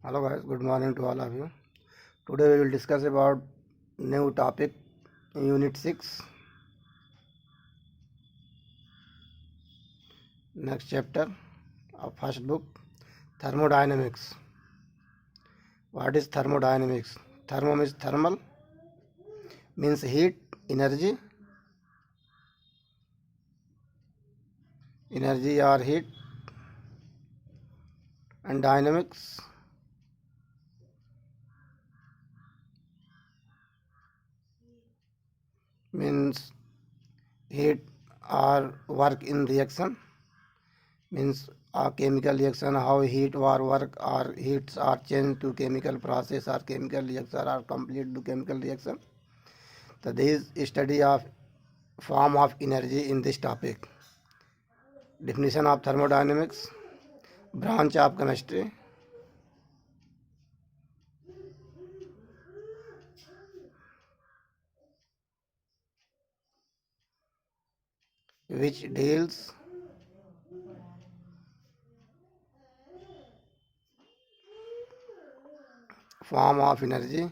Hello guys, good morning to all of you. Today we will discuss about new topic Unit 6, next chapter of first book, Thermodynamics. What is thermodynamics? Thermo means thermal, means heat, energy or heat, and dynamics means heat or work in reaction, means a chemical reaction, how heat or work or heats are changed to chemical process or chemical reaction or complete to chemical reaction. So this is study of form of energy in this topic. Definition of thermodynamics, branch of chemistry, which deals form of energy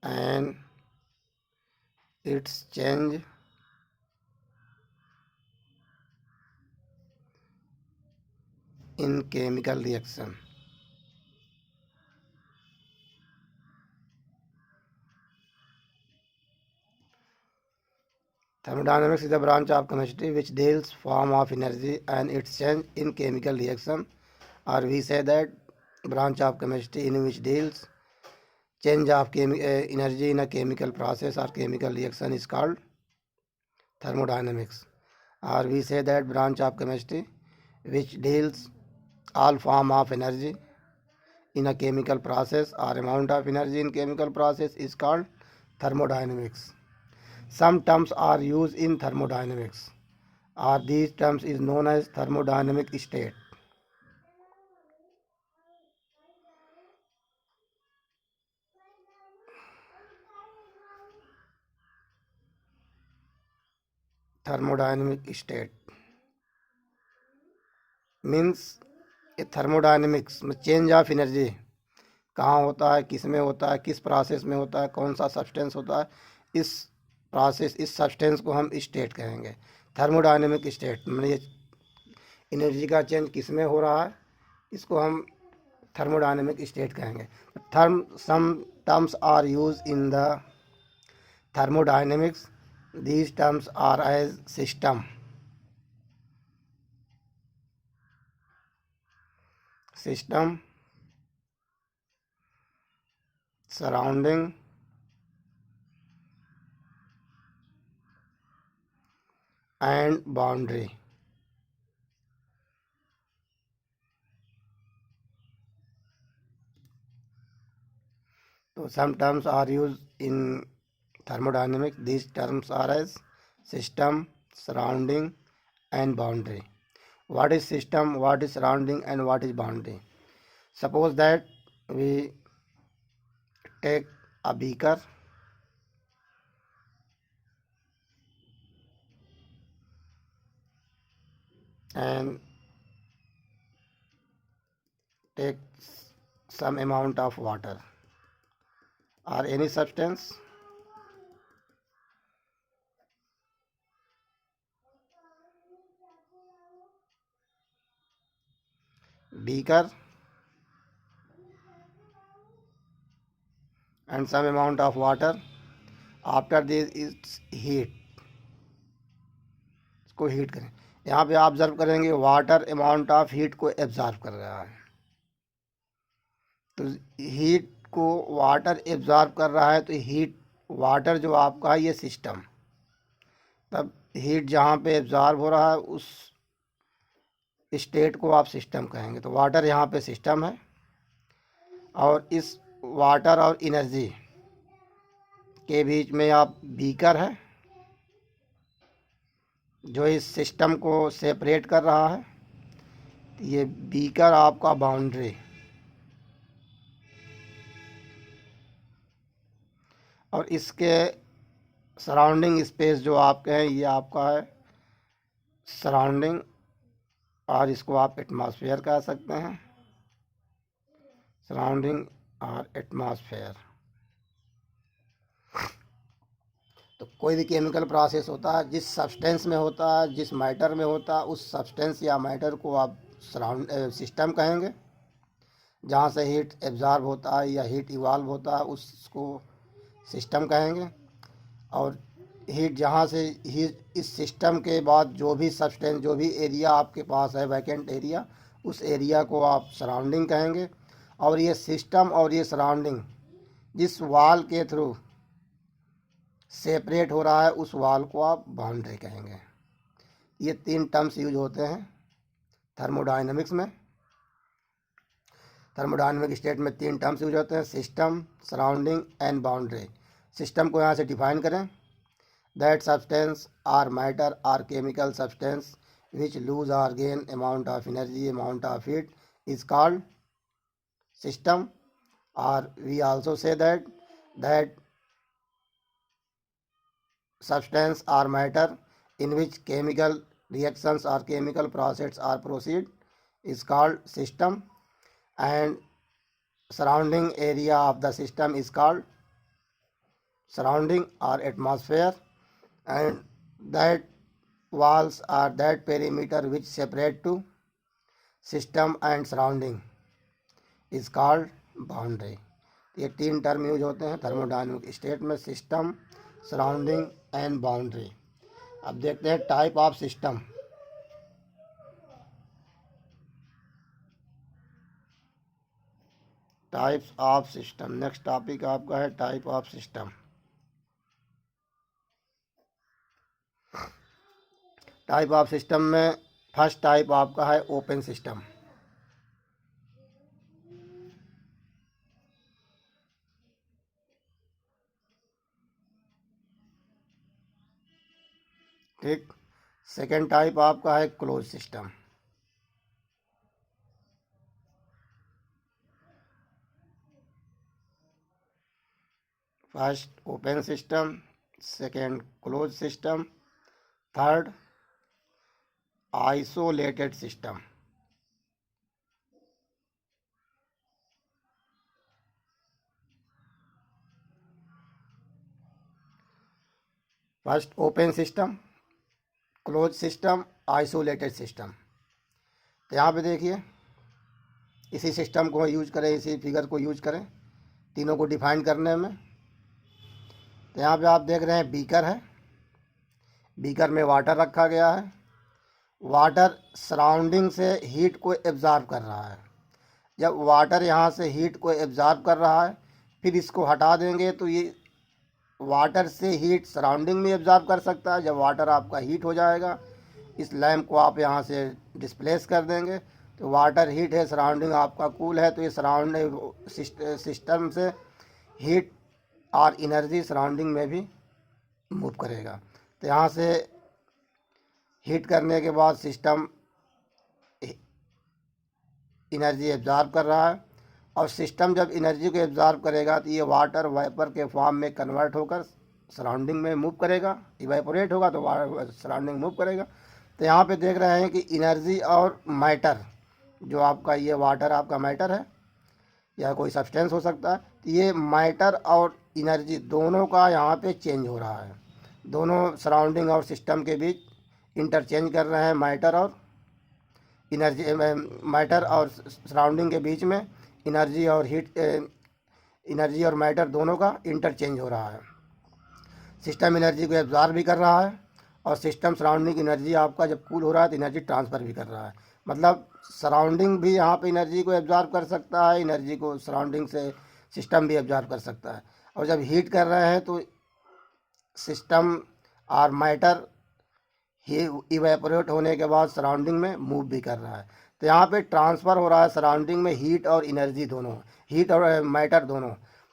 and its change in chemical reaction. Thermodynamics is a branch of chemistry which deals form of energy and its change in chemical reaction, or we say that branch of chemistry in which deals change of energy in a chemical process or chemical reaction is called thermodynamics, or we say that branch of chemistry which deals all form of energy in a chemical process or amount of energy in chemical process is called thermodynamics. Some terms are used in thermodynamics, or these terms is known as thermodynamic state. Thermodynamic state means a thermodynamics में change of energy कहाँ होता है, किस में होता है, किस process में होता है, कौन सा सब्सटेंस होता है, इस प्रोसेस इस सब्सटेंस को हम स्टेट कहेंगे थर्मोडायनेमिक स्टेट। मतलब ये एनर्जी का चेंज किस में हो रहा है, इसको हम थर्मोडायनेमिक स्टेट कहेंगे। Some terms are use in the thermodynamics. These terms are as system, surrounding, and boundary. So some terms are used in thermodynamics. These terms are as system, surrounding, and boundary. What is system, what is surrounding, and what is boundary? Suppose that we take a beaker and take some amount of water or any substance. Beaker and some amount of water. After this is heat. इसको heat करें। यहाँ पे observe करेंगे water amount of heat को absorb कर रहा है। तो हीट को वाटर एब्जॉर्व कर रहा है, तो हीट वाटर जो आपका है ये सिस्टम, तब हीट जहाँ पे एब्जॉर्व हो रहा है उस स्टेट को आप सिस्टम कहेंगे। तो वाटर यहाँ पे सिस्टम है, और इस वाटर और एनर्जी के बीच में आप बीकर है जो इस सिस्टम को सेपरेट कर रहा है। ये बीकर आपका बाउंड्री, और इसके सराउंडिंग स्पेस जो आपके हैं ये आपका है सराउंडिंग, और इसको आप एटमॉस्फेयर कह सकते हैं, सराउंडिंग और एटमॉस्फेयर। तो कोई भी केमिकल प्रोसेस होता है जिस सब्सटेंस में होता है, जिस मैटर में होता है, उस सब्सटेंस या मैटर को आप सराउंड सिस्टम कहेंगे। जहाँ से हीट एब्जॉर्ब होता है या हीट इवॉल्व होता है उसको सिस्टम कहेंगे। और हीट जहाँ से हीट इस सिस्टम के बाद जो भी सब्सटेंस, जो भी एरिया आपके पास है वैकेंट एरिया, उस एरिया को आप सराउंडिंग कहेंगे। और ये सिस्टम और ये सराउंडिंग जिस वाल के थ्रू सेपरेट हो रहा है उस वाल को आप बाउंड्री कहेंगे। ये 3 टर्म्स यूज होते हैं थर्मोडायनेमिक्स में। थर्मोडायनेमिक स्टेट में 3 टर्म्स यूज होते हैं, system, surrounding and boundary. System को यहाँ से डिफाइन करें, that substance or matter or chemical substance which lose or gain amount of energy, amount of heat is called system. Or we also say that substance or matter in which chemical reactions or chemical processes are proceed is called system, and surrounding area of the system is called surrounding or atmosphere, and that walls or that perimeter which separate to system and surrounding is called boundary. ये 3 term use होते हैं thermodynamic state में, system, surrounding and boundary. अब देखते हैं type of system. Types of system, next topic आपका है type of system. Type of system में फर्स्ट टाइप आपका है ओपन सिस्टम। ठीक। सेकेंड टाइप आपका है close system. First open system, second close system, third isolated system. First open system, close system, isolated system. तो यहाँ पे देखिए इसी सिस्टम को यूज करें, इसी फिगर को यूज करें तीनों को डिफाइन करने में। तो यहाँ पे आप देख रहे हैं बीकर है, बीकर में वाटर रखा गया है। वाटर सराउंडिंग से हीट को एब्जॉर्ब कर रहा है। जब वाटर यहाँ से हीट को एब्जॉर्ब कर रहा है, फिर इसको हटा देंगे तो ये वाटर से हीट सराउंडिंग में एब्जॉर्ब कर सकता है। जब वाटर आपका हीट हो जाएगा, इस लैम्प को आप यहाँ से डिस्प्लेस कर देंगे तो वाटर हीट है, सराउंडिंग आपका कूल है, तो ये सराउंडिंग सिस्टम से हीट और एनर्जी सराउंडिंग में भी मूव करेगा। तो यहाँ से हीट करने के बाद सिस्टम एनर्जी एब्जॉर्ब कर रहा है, और सिस्टम जब एनर्जी को एब्जॉर्ब करेगा तो ये वाटर वाइपर के फॉर्म में कन्वर्ट होकर सराउंडिंग में मूव करेगा। इवेपोरेट होगा तो सराउंडिंग मूव करेगा। तो यहाँ पे देख रहे हैं कि एनर्जी और मैटर, जो आपका ये वाटर आपका मैटर है या कोई सब्सटेंस हो सकता है, तो ये मैटर और एनर्जी दोनों का यहाँ पे चेंज हो रहा है। दोनों सराउंडिंग और सिस्टम के बीच इंटरचेंज कर रहे हैं मैटर और एनर्जी, मैटर और सराउंडिंग के बीच में एनर्जी और हीट, एनर्जी और मैटर दोनों का इंटरचेंज हो रहा है। सिस्टम एनर्जी को एब्जॉर्ब भी कर रहा है, और सिस्टम सराउंडिंग एनर्जी आपका जब कूल हो रहा है तो एनर्जी ट्रांसफ़र भी कर रहा है। मतलब सराउंडिंग भी यहाँ पे एनर्जी को एब्जॉर्ब कर सकता है, एनर्जी को सराउंडिंग से सिस्टम भी एब्जॉर्ब कर सकता है। और जब हीट कर रहे हैं तो सिस्टम और मैटर ही इवेपोरेट होने के बाद सराउंडिंग में मूव भी कर रहा है। तो यहाँ पे ट्रांसफ़र हो रहा है सराउंडिंग में हीट और एनर्जी दोनों, हीट और मैटर दोनों।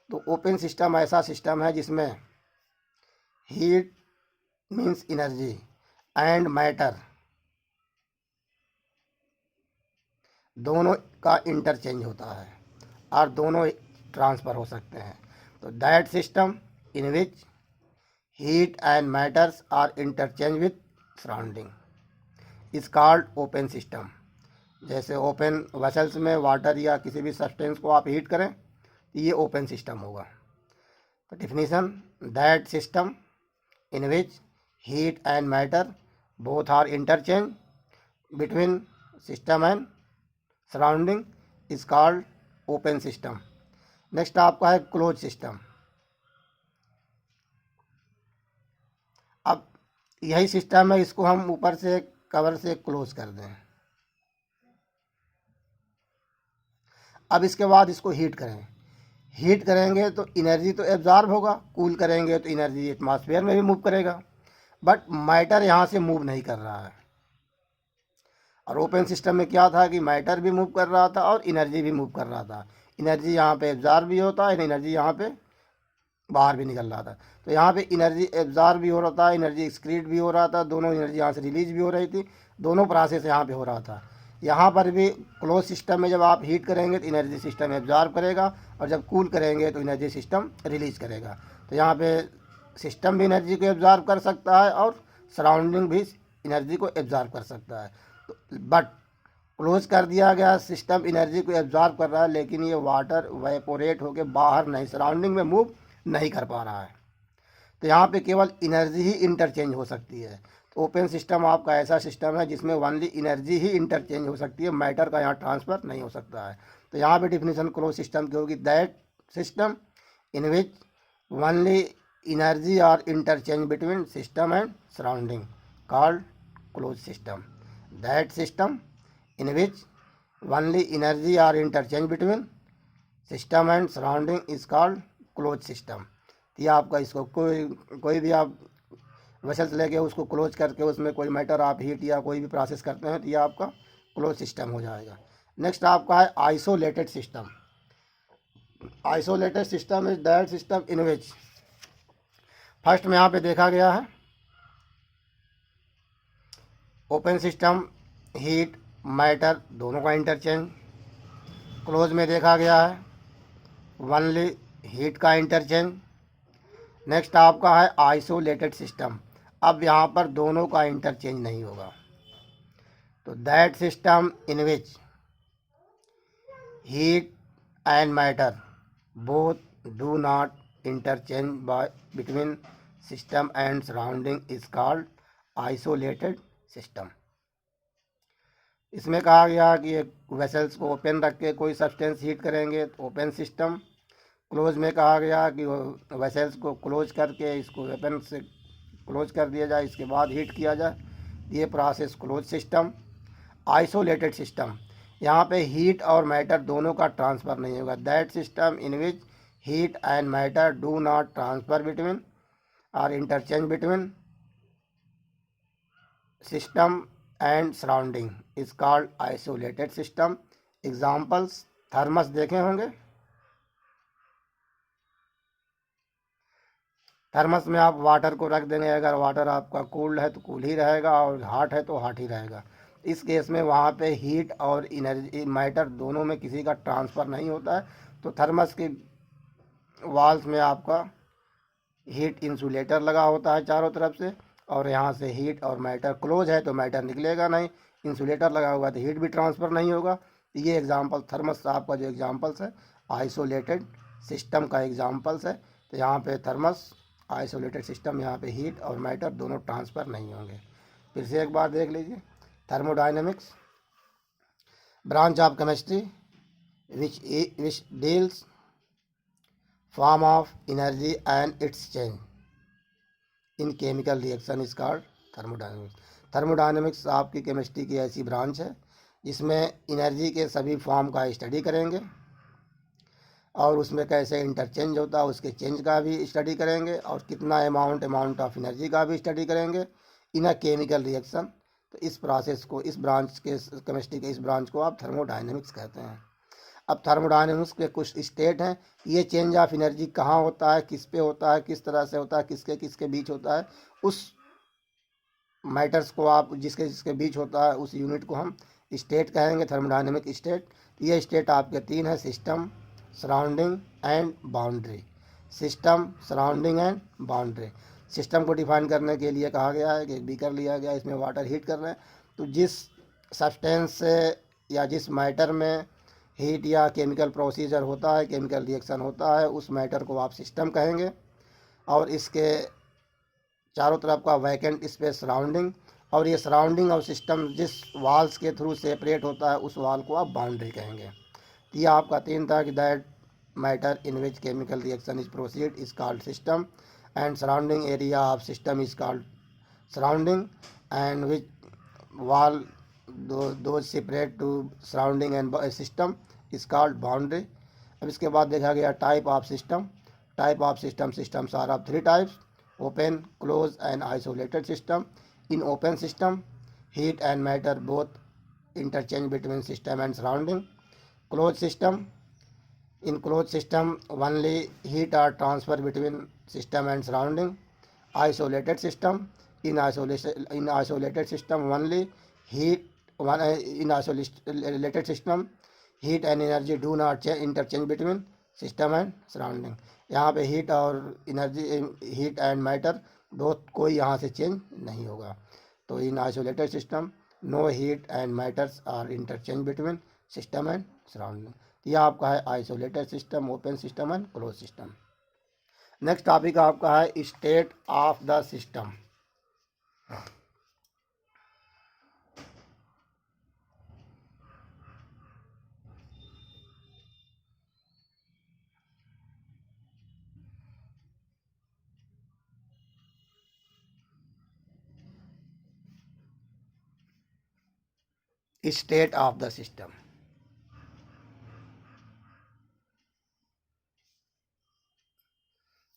तो ओपन सिस्टम ऐसा सिस्टम है जिसमें heat means energy and matter दोनों का इंटरचेंज होता है और दोनों ट्रांसफ़र हो सकते हैं। तो that system in which heat and matters are interchanged with surrounding is called open system. जैसे ओपन वेसल्स में वाटर या किसी भी सब्सटेंस को आप हीट करें तो ये ओपन सिस्टम होगा. तो definition, that system in which heat and matter both are interchange between system and surrounding is called open system. Next आपका है क्लोज सिस्टम. अब यही सिस्टम है, इसको हम ऊपर से कवर से क्लोज कर दें. अब इसके बाद इसको हीट करें. हीट करेंगे तो एनर्जी तो एब्जॉर्ब होगा, कूल करेंगे तो एनर्जी एटमॉस्फेयर में भी मूव करेगा, बट मैटर यहाँ से मूव नहीं कर रहा है. और ओपन सिस्टम में क्या था कि मैटर भी मूव कर रहा था और एनर्जी भी मूव कर रहा था. एनर्जी यहाँ पे एब्जॉर्ब भी होता है, एनर्जी यहाँ पे बाहर भी निकल रहा था. तो यहाँ पे एनर्जी एब्जॉर्ब भी हो रहा था, एनर्जी एक्सक्रीट भी हो रहा था, दोनों एनर्जी यहाँ से रिलीज भी हो रही थी, दोनों प्रोसेस यहाँ पे हो रहा था. यहाँ पर भी क्लोज सिस्टम में जब आप हीट करेंगे तो एनर्जी सिस्टम एब्जॉर्ब करेगा और जब कूल करेंगे तो एनर्जी सिस्टम रिलीज करेगा. तो यहाँ पे सिस्टम भी एनर्जी को एब्जॉर्ब कर सकता है और सराउंडिंग भी एनर्जी को एब्जॉर्ब कर सकता है. तो बट क्लोज कर दिया गया सिस्टम एनर्जी को एब्जॉर्ब कर रहा है, लेकिन ये वाटर वेपोरेट होकर बाहर नहीं, सराउंडिंग में मूव नहीं कर पा रहा है. तो यहाँ पे केवल एनर्जी ही इंटरचेंज हो सकती है. तो ओपन सिस्टम आपका ऐसा सिस्टम है जिसमें ओनली एनर्जी ही इंटरचेंज हो सकती है, मैटर का यहाँ ट्रांसफ़र नहीं हो सकता है. तो यहाँ पे डिफिनीशन क्लोज सिस्टम की होगी, that system in which only energy are interchange between system and surrounding called close system. That system in which only energy are interchange between system and surrounding is called close system. ये आपका इसको कोई भी आप vessels लेके उसको close करके उसमें कोई मैटर आप हीट या कोई भी प्रोसेस करते हैं तो ये आपका क्लोज सिस्टम हो जाएगा. नेक्स्ट आपका है isolated system. Isolated system is that system in which, first में यहाँ पे देखा गया है ओपन सिस्टम, हीट मैटर दोनों का इंटरचेंज. क्लोज में देखा गया है ओनली हीट का इंटरचेंज. नेक्स्ट आपका है आइसोलेटेड सिस्टम. अब यहाँ पर दोनों का इंटरचेंज नहीं होगा. तो that system in which heat and matter both do not interchange by between system and surrounding is called isolated system. इसमें कहा गया कि एक वेसल्स को ओपन रख के कोई सब्सटेंस हीट करेंगे तो ओपन सिस्टम. क्लोज में कहा गया कि वेसल्स को क्लोज करके इसको वेपन से क्लोज कर दिया जाए, इसके बाद हीट किया जाए, ये process close system. Isolated system, यहाँ पे हीट और मैटर दोनों का ट्रांसफ़र नहीं होगा. That system in which heat and matter do not transfer between or interchange between system and surrounding is called isolated system. Examples, thermos देखे होंगे. Thermos में आप वाटर को रख देंगे, अगर वाटर आपका कूल्ड है तो कूल ही रहेगा और हॉट है तो हॉट ही रहेगा. इस केस में वहाँ पे हीट और एनर्जी मैटर दोनों में किसी का ट्रांसफ़र नहीं होता है. तो थर्मस के वॉल्स में आपका हीट इंसुलेटर लगा होता है चारों तरफ से, और यहाँ से हीट और मैटर क्लोज है तो मैटर निकलेगा नहीं, इंसुलेटर लगा होगा तो हीट भी ट्रांसफ़र नहीं होगा. ये एग्जांपल थर्मस आपका जो एग्जांपल्स है आइसोलेटेड सिस्टम का एग्जांपल्स है. तो यहाँ पे थर्मस आइसोलेटेड सिस्टम, यहाँ पे हीट और मैटर दोनों ट्रांसफ़र नहीं होंगे. फिर से एक बार देख लीजिए. Thermodynamics branch of chemistry which deals form of energy and it's change in chemical reaction is called thermodynamics. Thermodynamics आपकी केमिस्ट्री की ऐसी ब्रांच है जिसमें एनर्जी के सभी फॉर्म का स्टडी करेंगे और उसमें कैसे इंटरचेंज होता है उसके चेंज का भी स्टडी करेंगे और कितना अमाउंट ऑफ एनर्जी का भी स्टडी करेंगे इन अ केमिकल रिएक्शन. तो इस प्रोसेस को, इस ब्रांच के केमिस्ट्री के इस ब्रांच को आप थर्मोडाइनमिक्स कहते हैं. अब थर्मोडाइनमिक्स के कुछ स्टेट हैं. ये चेंज ऑफ एनर्जी कहाँ होता है, किस पे होता है, किस तरह से होता है, किसके किसके बीच होता है, उस मैटर्स को आप जिसके जिसके बीच होता है उस यूनिट को हम स्टेट कहेंगे, थर्मोडाइनमिक स्टेट. ये स्टेट आपके तीन है, system, surrounding and boundary. System, surrounding and boundary. System को डिफाइन करने के लिए कहा गया है कि एक बीकर लिया गया, इसमें वाटर हीट कर रहे हैं, तो जिस सब्सटेंस से या जिस मैटर में हीट या केमिकल प्रोसीजर होता है, केमिकल रिएक्शन होता है, उस मैटर को आप सिस्टम कहेंगे। और इसके चारों तरफ का वैकेंट स्पेस सराउंडिंग, और ये सराउंडिंग और सिस्टम जिस वाल्स के थ्रू सेपरेट होता है उस वाल को आप बाउंड्री कहेंगे। तो ये आपका 3 था कि that matter in which chemical reaction is proceed is called system, and surrounding area of system is called surrounding, and which wall those separate to surrounding and system is called boundary। अब इसके बाद देखा गया type of system. Type of system, systems are of 3 types: open, close and isolated system. In open system heat and matter both interchange between system and surrounding. Closed system, in closed system only heat are transfer between system and surrounding. Isolated system, in isolated system only heat in isolated system heat and energy do not interchange between system and surrounding। यहाँ पे heat और energy, heat and matter दो कोई यहाँ से change नहीं होगा। तो in isolated system no heat and matters are interchange between system and surrounding. यह आपका है isolated system, open system and close system. Next topic आपका है state of the system. State of the system.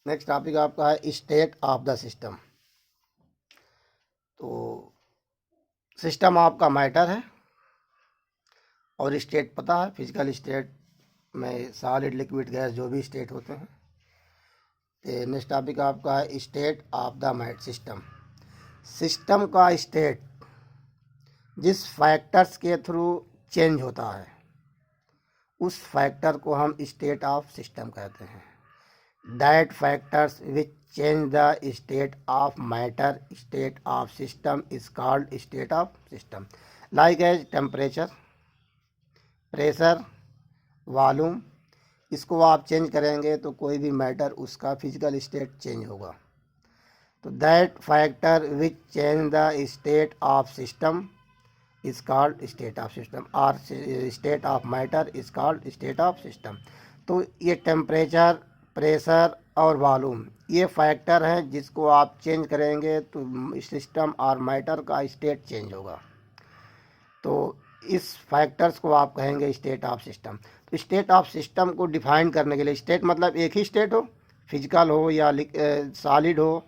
Next topic आपका है state of the system. तो system आपका matter है और स्टेट पता है, फिजिकल स्टेट में सॉलिड, लिक्विड, गैस जो भी स्टेट होते हैं। तो नेक्स्ट टॉपिक आपका है state of the mat system. System का स्टेट जिस फैक्टर्स के थ्रू चेंज होता है उस फैक्टर को हम स्टेट ऑफ सिस्टम कहते हैं। That factors which change the state of matter, state of system is called state of system. Like as temperature, pressure, volume. इसको आप चेंज करेंगे तो कोई भी मैटर उसका फिजिकल स्टेट चेंज होगा। तो that factor which change the state of system is called state of system, और state of matter is called state of system. तो ये टेम्परेचर, प्रेशर और वॉल्यूम ये फैक्टर हैं जिसको आप चेंज करेंगे तो सिस्टम और मैटर का स्टेट चेंज होगा। तो इस फैक्टर्स को आप कहेंगे स्टेट ऑफ सिस्टम। तो स्टेट ऑफ सिस्टम को डिफाइन करने के लिए, स्टेट मतलब एक ही स्टेट हो, फिजिकल हो या सॉलिड हो,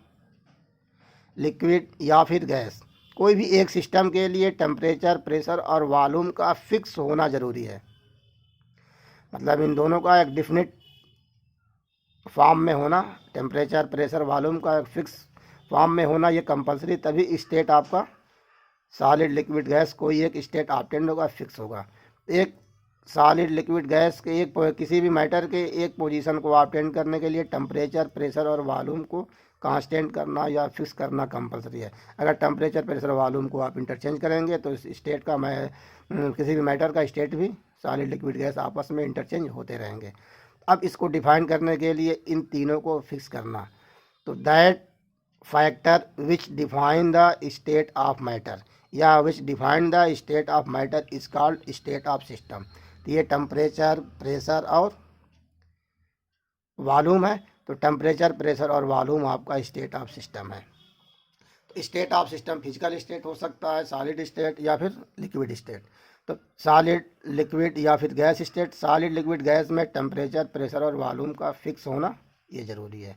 लिक्विड या फिर गैस, कोई भी एक सिस्टम के लिए टेम्परेचर, प्रेशर और वॉल्यूम का फिक्स होना ज़रूरी है। मतलब इन दोनों का एक डिफिनिट फॉर्म में होना, टेम्परेचर, प्रेशर, वॉल्यूम का एक फिक्स फॉर्म में होना ये कंपलसरी, तभी स्टेट आपका सॉलिड, लिक्विड, गैस कोई एक स्टेट ऑब्टेंड होगा, फिक्स होगा। एक सॉलिड, लिक्विड, गैस के एक किसी भी मैटर के एक पोजीशन को ऑब्टेंड करने के लिए टेम्परेचर, प्रेशर और वॉल्यूम को कांस्टेंट करना या फिक्स करना कंपलसरी है। अगर टेम्परेचर, प्रेशर, वॉल्यूम को आप इंटरचेंज करेंगे तो इस स्टेट का किसी भी मैटर का स्टेट भी सॉलिड, लिक्विड, गैस आपस में इंटरचेंज होते रहेंगे। अब इसको डिफाइन करने के लिए इन तीनों को फिक्स करना, तो that factor which define the state of matter या which define the state of matter is called state of system. तो ये टेम्परेचर, प्रेशर और वॉल्यूम है। तो टेम्परेचर, प्रेशर और वॉल्यूम आपका स्टेट ऑफ सिस्टम है। तो state of system physical state हो सकता है, सॉलिड स्टेट या फिर लिक्विड स्टेट। तो सॉलिड, लिक्विड या फिर gas state, solid, liquid, gas में टेम्परेचर, प्रेशर और वॉल्यूम का फिक्स होना ये ज़रूरी है।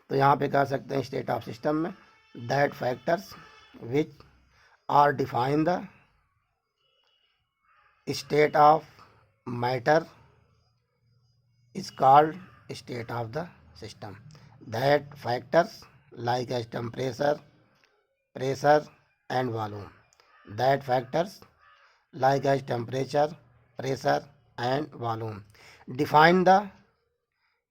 तो यहाँ पे कह सकते हैं स्टेट ऑफ सिस्टम में that factors which are define the state of matter is called state of the system. That factors like as temperature, pressure and volume. That factors like as temperature, pressure and volume define the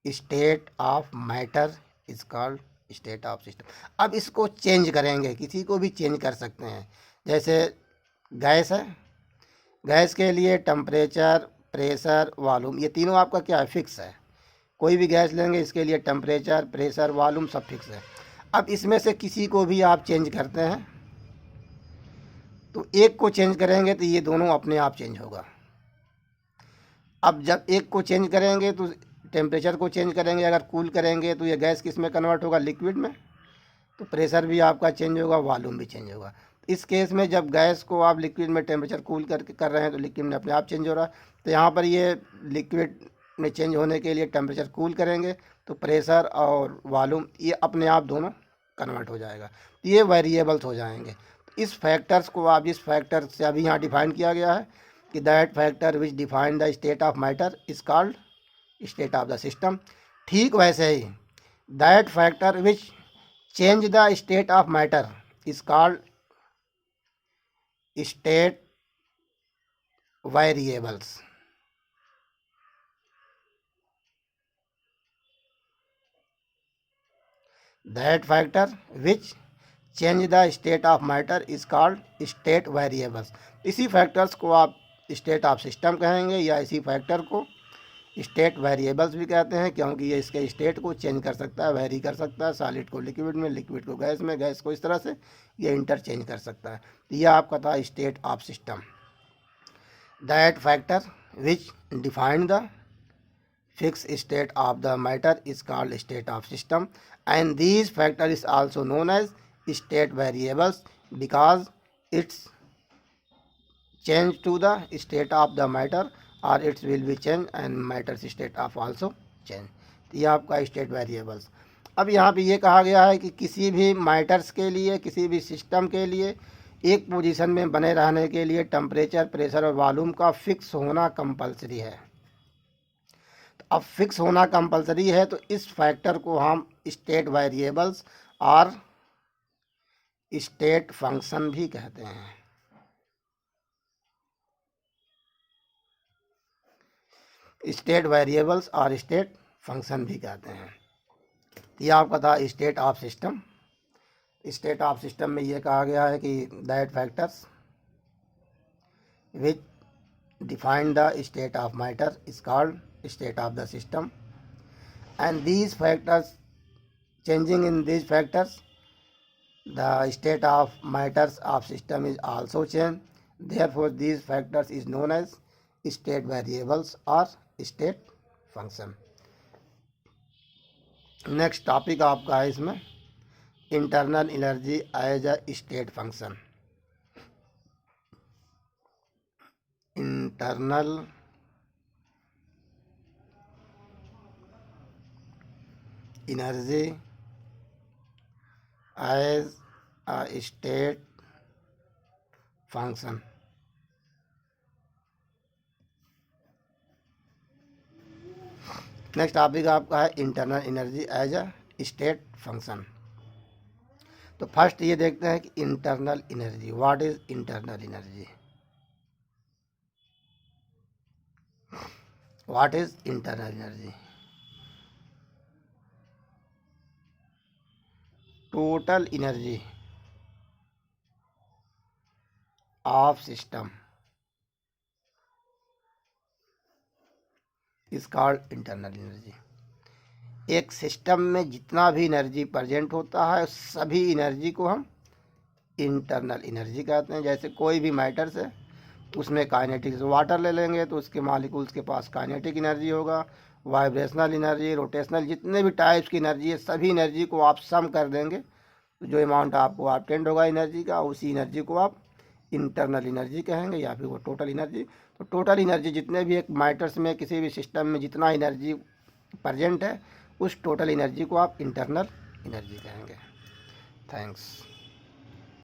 state of matter is called state of system. अब इसको change करेंगे, किसी को भी change कर सकते हैं। जैसे गैस है, गैस के लिए टेम्परेचर, प्रेशर, वॉल्यूम, ये तीनों आपका क्या है, फिक्स है। कोई भी गैस लेंगे इसके लिए टेम्परेचर, प्रेशर, वॉल्यूम सब फिक्स है। अब इसमें से किसी को भी आप चेंज करते हैं तो एक को चेंज करेंगे तो ये दोनों अपने आप चेंज होगा। अब जब एक को चेंज करेंगे तो टेम्परेचर को चेंज करेंगे, अगर कूल करेंगे तो ये गैस किस में कन्वर्ट होगा, लिक्विड में। तो प्रेशर भी आपका चेंज होगा, वॉल्यूम भी चेंज होगा। इस केस में जब गैस को आप लिक्विड में टेम्परेचर कूल कर रहे हैं तो लिक्विड में अपने आप चेंज हो रहा है। तो यहाँ पर ये लिक्विड में चेंज होने के लिए टेम्परेचर कूल करेंगे तो प्रेशर और वॉल्यूम ये अपने आप दोनों कन्वर्ट हो जाएगा, तो ये वेरिएबल्स हो जाएंगे। इस फैक्टर्स को आप, जिस फैक्टर से अभी यहाँ डिफाइन किया गया है कि that factor which define the state of matter is called state of the system, ठीक वैसे ही that factor which change the state of matter is called state variables. That factor which change the state of matter is called state variables. इसी factors को आप state of system कहेंगे या इसी factor को स्टेट वेरिएबल्स भी कहते हैं, क्योंकि ये इसके स्टेट को चेंज कर सकता है, वेरी कर सकता है। सॉलिड को लिक्विड में, लिक्विड को गैस में, गैस को इस तरह से ये इंटरचेंज कर सकता है। तो यह आपका था state of system. That factor which define the fixed state of the matter is called state of system, and these factor is also known as state variables because it's change to the state of the matter or it will be change and matter's state of also change। तो ये आपका state variables. अब यहाँ पे ये कहा गया है कि किसी भी मैटर्स के लिए, किसी भी सिस्टम के लिए एक पोजीशन में बने रहने के लिए टेम्परेचर, प्रेशर और वॉल्यूम का फिक्स होना कंपलसरी है। अब फिक्स होना कंपलसरी है तो इस फैक्टर को हम स्टेट वेरिएबल्स और स्टेट फंक्शन भी कहते हैं। स्टेट वेरिएबल्स और स्टेट फंक्शन भी कहते हैं। ये आपका था state of system. State of system में ये कहा गया है कि that factors which define the state of matter is called state of the system, and these factors, changing in these factors, the state of matters of system is also changed. Therefore these factors is known as state variables or state function। Next topic आपका है इसमें internal energy as a state function. Internal energy as a state function. Next topic आपका है internal energy as a state function. तो first ये देखते हैं कि internal energy, what is internal energy. What is internal energy? Total energy of system is called internal energy. एक system में जितना भी एनर्जी प्रेजेंट होता है सभी एनर्जी को हम इंटरनल एनर्जी कहते हैं। जैसे कोई भी मैटर्स है उसमें काइनेटिक्स, वाटर ले लेंगे तो उसके मालिक्यूल्स के पास काइनेटिक एनर्जी होगा, वाइब्रेशनल एनर्जी, रोटेशनल, जितने भी टाइप्स की एनर्जी है सभी एनर्जी को आप सम कर देंगे तो जो अमाउंट आपको ऑब्टेंड होगा एनर्जी का, उसी एनर्जी को आप इंटरनल एनर्जी कहेंगे या फिर वो टोटल एनर्जी। तो टोटल एनर्जी जितने भी एक मैटर्स में, किसी भी सिस्टम में जितना एनर्जी प्रेजेंट है उस टोटल एनर्जी को आप इंटरनल एनर्जी कहेंगे। थैंक्स।